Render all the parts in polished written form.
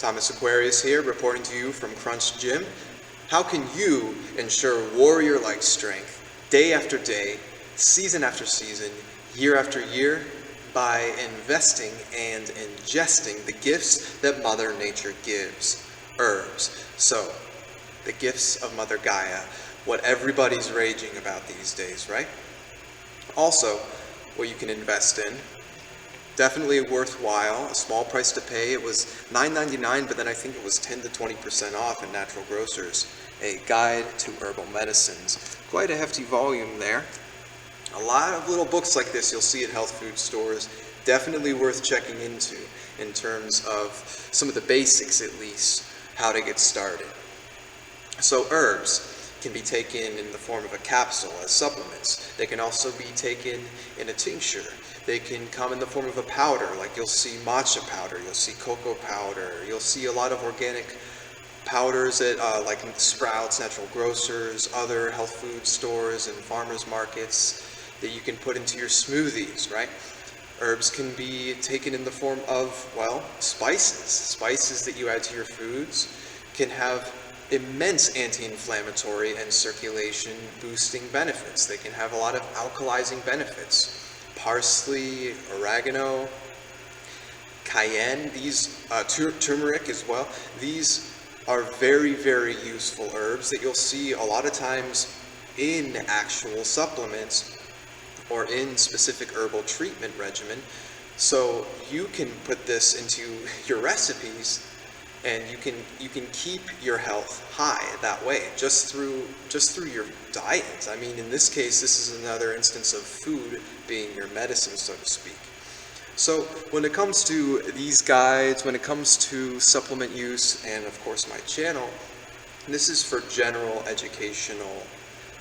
Thomas Aquarius here, reporting to you from Crunch Gym. How can you ensure warrior-like strength day after day, season after season, year after year? By investing and ingesting the gifts that Mother Nature gives, herbs. So, the gifts of Mother Gaia, what everybody's raging about these days, right? Also, what you can invest in, definitely worthwhile, a small price to pay. It was $9.99, but then I think it was 10 to 20% off at Natural Grocers. A Guide to Herbal Medicines. Quite a hefty volume there. A lot of little books like this you'll see at health food stores. Definitely worth checking into in terms of some of the basics, at least, how to get started. So herbs can be taken in the form of a capsule as supplements. They can also be taken in a tincture. They can come in the form of a powder, like you'll see matcha powder, you'll see cocoa powder, you'll see a lot of organic powders at like Sprouts, Natural Grocers, other health food stores and farmers markets that you can put into your smoothies, right? Herbs can be taken in the form of, well, spices. Spices that you add to your foods can have immense anti-inflammatory and circulation boosting benefits. They can have a lot of alkalizing benefits. Parsley, oregano, cayenne, these turmeric as well. These are very, very useful herbs that you'll see a lot of times in actual supplements or in specific herbal treatment regimen. So you can put this into your recipes and you can keep your health high that way just through your diet. I mean, in this case, this is another instance of food being your medicine, so to speak. So when it comes to these guides, when it comes to supplement use, and of course my channel, this is for general educational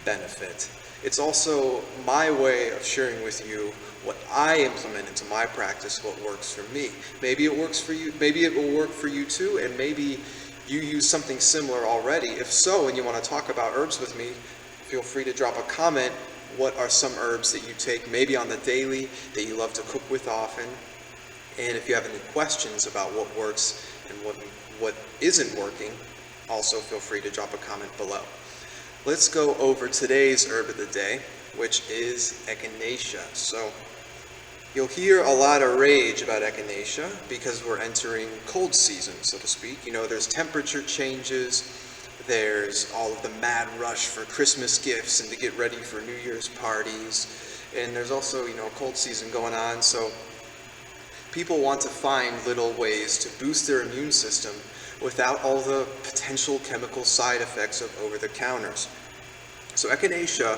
benefit. It's also my way of sharing with you what I implement into my practice, what works for me. Maybe it works for you, maybe it will work for you too, and maybe you use something similar already. If so, and you want to talk about herbs with me, feel free to drop a comment. What are some herbs that you take maybe on the daily that you love to cook with often? And if you have any questions about what works and what isn't working, also feel free to drop a comment below. Let's go over today's herb of the day, which is echinacea. So you'll hear a lot of rage about echinacea because we're entering cold season, so to speak. You know, there's temperature changes, there's all of the mad rush for Christmas gifts and to get ready for New Year's parties, and there's also, you know, cold season going on, so people want to find little ways to boost their immune system without all the potential chemical side effects of over-the-counters. So echinacea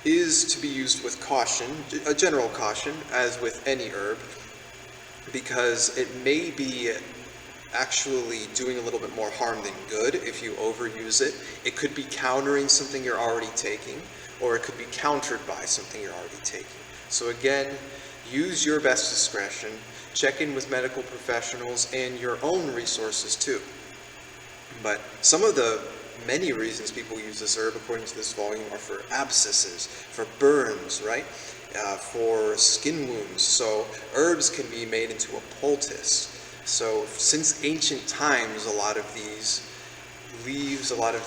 is to be used with caution, a general caution, as with any herb, because it may be actually doing a little bit more harm than good if you overuse it. It could be countering something you're already taking, or it could be countered by something you're already taking. So again, use your best discretion. Check in with medical professionals and your own resources too. But some of the many reasons people use this herb, according to this volume, are for abscesses, for burns, right? For skin wounds. So herbs can be made into a poultice. So since ancient times, a lot of these leaves, a lot of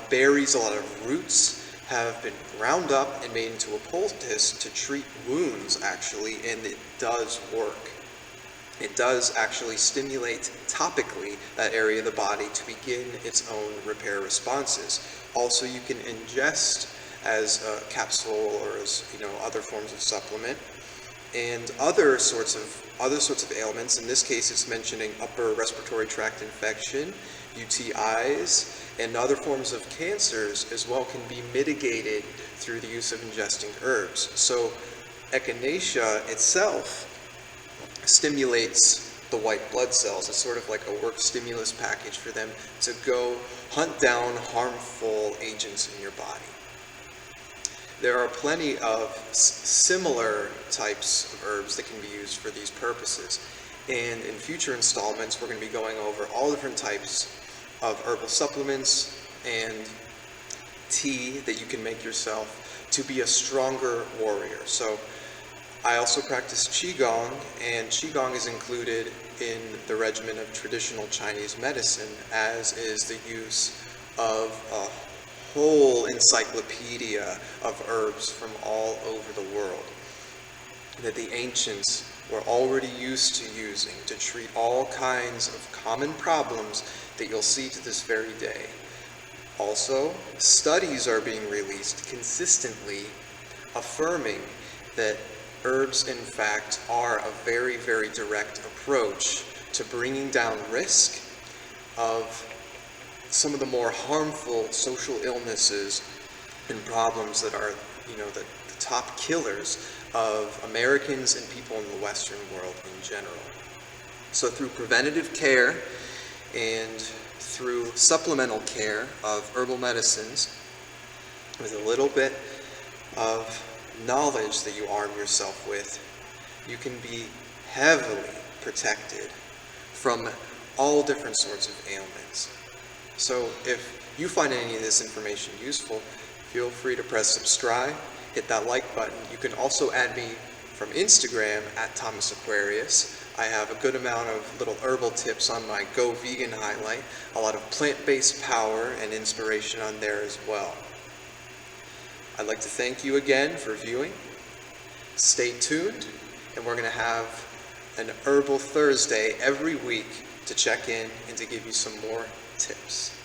berries, a lot of roots have been ground up and made into a poultice to treat wounds, actually, and it does work. It does actually stimulate topically that area of the body to begin its own repair responses. Also, you can ingest as a capsule or as, you know, other forms of supplement, and other sorts of ailments. In this case, it's mentioning upper respiratory tract infection, UTIs, and other forms of cancers as well can be mitigated through the use of ingesting herbs. So echinacea itself stimulates the white blood cells. It's sort of like a work stimulus package for them to go hunt down harmful agents in your body. There are plenty of similar types of herbs that can be used for these purposes. And in future installments, we're going to be going over all different types of herbal supplements and tea that you can make yourself to be a stronger warrior. So I also practice Qigong, and Qigong is included in the regimen of traditional Chinese medicine, as is the use of a whole encyclopedia of herbs from all over the world that the ancients were already used to using to treat all kinds of common problems that you'll see to this very day. Also, studies are being released consistently affirming that herbs, in fact, are a very, very direct approach to bringing down risk of some of the more harmful social illnesses and problems that are, the top killers of Americans and people in the Western world in general. So through preventative care and through supplemental care of herbal medicines, with a little bit of knowledge that you arm yourself with, you can be heavily protected from all different sorts of ailments. So if you find any of this information useful, feel free to press subscribe, hit that like button. You can also add me from Instagram at Thomas Aquarius. I have a good amount of little herbal tips on my Go Vegan highlight, a lot of plant-based power and inspiration on there as well. I'd like to thank you again for viewing. Stay tuned, and we're going to have an Herbal Thursday every week to check in and to give you some more tips.